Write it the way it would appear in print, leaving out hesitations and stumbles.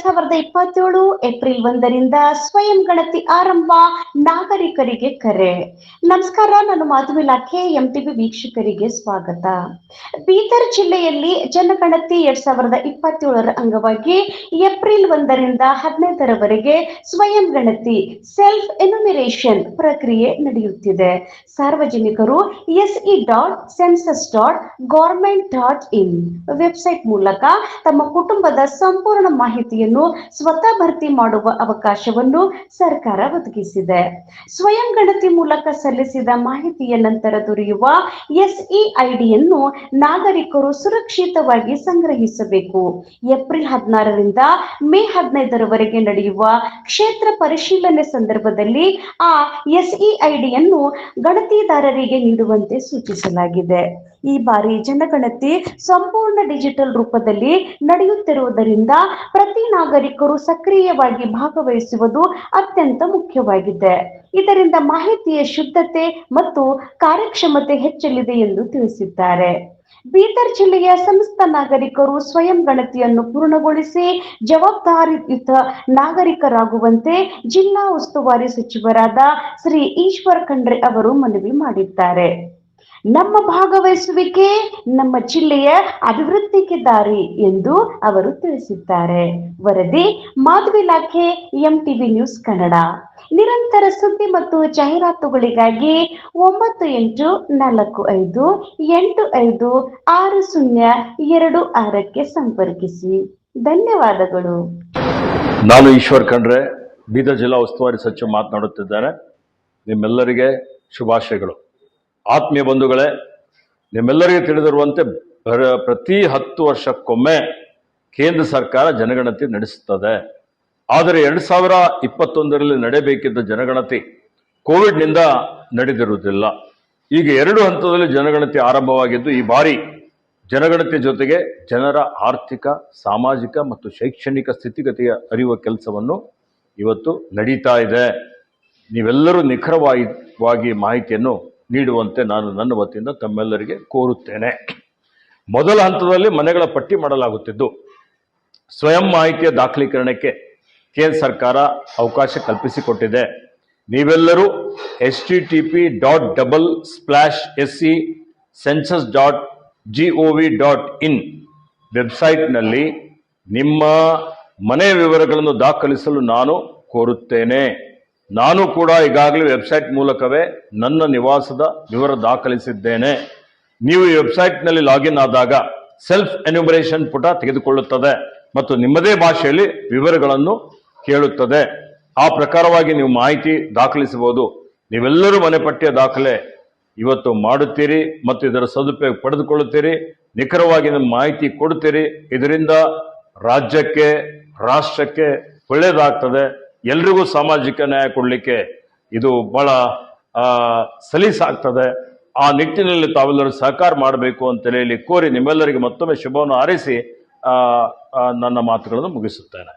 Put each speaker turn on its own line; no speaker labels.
2027 April 1ರಿಂದ ಸ್ವಯಂ ಗಣತಿ ಆರಂಭ. ನಾಗರಿಕರಿಗೆ ಕರೆ. ನಮಸ್ಕಾರ, ನಾನು ಮಾಧವಿ ಲಾಖೆ. ಎಂಟಿವಿ ವೀಕ್ಷಕರಿಗೆ ಸ್ವಾಗತ. ಬೀದರ್ ಜಿಲ್ಲೆಯಲ್ಲಿ ಜನಗಣತಿ 2027ರ ಅಂಗವಾಗಿ ಏಪ್ರಿಲ್ 1ರಿಂದ 15ರವರೆಗೆ ಸ್ವಯಂ ಗಣತಿ ಸೆಲ್ಫ್ ಎನ್ಯುಮರೇಷನ್ ಪ್ರಕ್ರಿಯೆ ನಡೆಯುತ್ತಿದೆ. ಸಾರ್ವಜನಿಕರು se.census.government.in ವೆಬ್ಸೈಟ್ ಮೂಲಕ ತಮ್ಮ ಕುಟುಂಬದ ಸಂಪೂರ್ಣ ಮಾಹಿತಿಯನ್ನು ಸ್ವತಃ ಭರ್ತಿ ಮಾಡುವ ಅವಕಾಶವನ್ನು ಸರ್ಕಾರ ಒದಗಿಸಿದೆ. ಸ್ವಯಂ ಗಣತಿ ಮೂಲಕ ಸಲ್ಲಿಸಿದ ಮಾಹಿತಿಯ ನಂತರ ದೊರೆಯುವ SEIDಯನ್ನು ನಾಗರಿಕರು ಸುರಕ್ಷಿತವಾಗಿ ಸಂಗ್ರಹಿಸಬೇಕು. ಏಪ್ರಿಲ್ 16ರಿಂದ ಮೇ 15ರವರೆಗೆ ನಡೆಯುವ ಕ್ಷೇತ್ರ ಪರಿಶೀಲನೆ ಸಂದರ್ಭದಲ್ಲಿ ಆ SEIDಯನ್ನು ಗಣತಿದಾರರಿಗೆ ನೀಡುವಂತೆ ಸೂಚಿಸಲಾಗಿದೆ. ಈ ಬಾರಿ ಜನಗಣತಿ ಸಂಪೂರ್ಣ ಡಿಜಿಟಲ್ ರೂಪದಲ್ಲಿ ನಡೆಯುತ್ತಿರುವುದರಿಂದ ಪ್ರತಿ ನಾಗರಿಕರು ಸಕ್ರಿಯವಾಗಿ ಭಾಗವಹಿಸುವುದು ಅತ್ಯಂತ ಮುಖ್ಯವಾಗಿದೆ. ಇದರಿಂದ ಮಾಹಿತಿಯ ಶುದ್ಧತೆ ಮತ್ತು ಕಾರ್ಯಕ್ಷಮತೆ ಹೆಚ್ಚಲಿದೆ ಎಂದು ತಿಳಿಸಿದ್ದಾರೆ. ಬೀದರ್ ಜಿಲ್ಲೆಯ ಸಮಸ್ತ ನಾಗರಿಕರು ಸ್ವಯಂ ಗಣತಿಯನ್ನು ಪೂರ್ಣಗೊಳಿಸಿ ಜವಾಬ್ದಾರಿಯುತ ನಾಗರಿಕರಾಗುವಂತೆ ಜಿಲ್ಲಾ ಉಸ್ತುವಾರಿ ಸಚಿವರಾದ ಶ್ರೀ ಈಶ್ವರ್ ಖಂಡ್ರೆ ಅವರು ಮನವಿ ಮಾಡಿದ್ದಾರೆ. ನಮ್ಮ ಭಾಗವಹಿಸುವಿಕೆ ನಮ್ಮ ಜಿಲ್ಲೆಯ ಅಭಿವೃದ್ಧಿಗೆ ದಾರಿ ಎಂದು ಅವರು ತಿಳಿಸಿದ್ದಾರೆ. ವರದಿ ಮಾಧವಿ ಲಾಖೆ, ಎಂಟಿವಿ ನ್ಯೂಸ್ ಕನ್ನಡ. ನಿರಂತರ ಸುದ್ದಿ ಮತ್ತು ಜಾಹೀರಾತುಗಳಿಗಾಗಿ 9845856026ಕ್ಕೆ ಸಂಪರ್ಕಿಸಿ. ಧನ್ಯವಾದಗಳು.
ನಾನು ಈಶ್ವರ್ ಖಂಡ್ರೆ, ಬೀದರ್ ಜಿಲ್ಲಾ ಉಸ್ತುವಾರಿ ಸಚಿವ ಮಾತನಾಡುತ್ತಿದ್ದೇನೆ. ನಿಮ್ಮೆಲ್ಲರಿಗೆ ಶುಭಾಶಯಗಳು. ಆತ್ಮೀಯ ಬಂಧುಗಳೇ, ನಿಮ್ಮೆಲ್ಲರಿಗೆ ತಿಳಿದಿರುವಂತೆ ಪ್ರತಿ 10 ವರ್ಷಕ್ಕೊಮ್ಮೆ ಕೇಂದ್ರ ಸರ್ಕಾರ ಜನಗಣತಿ ನಡೆಸುತ್ತದೆ. ಆದರೆ 2021ರಲ್ಲಿ ನಡೆಯಬೇಕಿದ್ದ ಜನಗಣತಿ ಕೋವಿಡ್ನಿಂದ ನಡೆದಿರುವುದಿಲ್ಲ. ಈಗ 2 ಹಂತದಲ್ಲಿ ಜನಗಣತಿ ಆರಂಭವಾಗಿದ್ದು, ಈ ಬಾರಿ ಜನಗಣತಿ ಜೊತೆಗೆ ಜನರ ಆರ್ಥಿಕ, ಸಾಮಾಜಿಕ ಮತ್ತು ಶೈಕ್ಷಣಿಕ ಸ್ಥಿತಿಗತಿಯ ಅರಿಯುವ ಕೆಲಸವನ್ನು ಇವತ್ತು ನಡೀತಾ ಇದೆ. ನೀವೆಲ್ಲರೂ ನಿಖರವಾಗಿ ಮಾಹಿತಿಯನ್ನು ನೀಡುವಂತೆ ನಾನು ನನ್ನ ವತಿಯಿಂದ ತಮ್ಮೆಲ್ಲರಿಗೆ ಕೋರುತ್ತೇನೆ. ಮೊದಲ ಹಂತದಲ್ಲಿ ಮನೆಗಳ ಪಟ್ಟಿ ಮಾಡಲಾಗುತ್ತಿದ್ದು, ಸ್ವಯಂ ಮಾಹಿತಿಯ ದಾಖಲೀಕರಣಕ್ಕೆ ಕೇಂದ್ರ ಸರ್ಕಾರ ಅವಕಾಶ ಕಲ್ಪಿಸಿಕೊಟ್ಟಿದೆ. ನೀವೆಲ್ಲರೂ http://se.census.gov.in ವೆಬ್ಸೈಟ್ನಲ್ಲಿ ನಿಮ್ಮ ಮನೆ ವಿವರಗಳನ್ನು ದಾಖಲಿಸಲು ನಾನು ಕೋರುತ್ತೇನೆ. ನಾನು ಕೂಡ ಈಗಾಗಲೇ ವೆಬ್ಸೈಟ್ ಮೂಲಕವೇ ನನ್ನ ನಿವಾಸದ ವಿವರ ದಾಖಲಿಸಿದ್ದೇನೆ. ನೀವು ಈ ವೆಬ್ಸೈಟ್ನಲ್ಲಿ ಲಾಗಿನ್ ಆದಾಗ ಸೆಲ್ಫ್ ಎನ್ಯುಮರೇಷನ್ ಪುಟ ತೆಗೆದುಕೊಳ್ಳುತ್ತದೆ ಮತ್ತು ನಿಮ್ಮದೇ ಭಾಷೆಯಲ್ಲಿ ವಿವರಗಳನ್ನು ಕೇಳುತ್ತದೆ. ಆ ಪ್ರಕಾರವಾಗಿ ನೀವು ಮಾಹಿತಿ ದಾಖಲಿಸಬಹುದು. ನೀವೆಲ್ಲರೂ ಮನೆ ಪಟ್ಟಿಯ ದಾಖಲೆ ಇವತ್ತು ಮಾಡುತ್ತೀರಿ ಮತ್ತು ಇದರ ಸದುಪಯೋಗ ಪಡೆದುಕೊಳ್ಳುತ್ತೀರಿ. ನಿಖರವಾಗಿ ನಿಮ್ಮ ಮಾಹಿತಿ ಕೊಡುತ್ತೀರಿ. ಇದರಿಂದ ರಾಜ್ಯಕ್ಕೆ, ರಾಷ್ಟ್ರಕ್ಕೆ ಒಳ್ಳೆಯದಾಗ್ತದೆ. ಎಲ್ರಿಗೂ ಸಾಮಾಜಿಕ ನ್ಯಾಯ ಕೊಡಲಿಕ್ಕೆ ಇದು ಬಹಳ ಸಲೀಸಾಗ್ತದೆ. ಆ ನಿಟ್ಟಿನಲ್ಲಿ ತಾವೆಲ್ಲರೂ ಸಹಕಾರ ಮಾಡಬೇಕು ಅಂತ ಹೇಳಿ ಕೋರಿ ನಿಮ್ಮೆಲ್ಲರಿಗೆ ಮತ್ತೊಮ್ಮೆ ಶುಭವನ್ನು ಹಾರೈಸಿ ನನ್ನ ಮಾತುಗಳನ್ನು ಮುಗಿಸುತ್ತೇನೆ.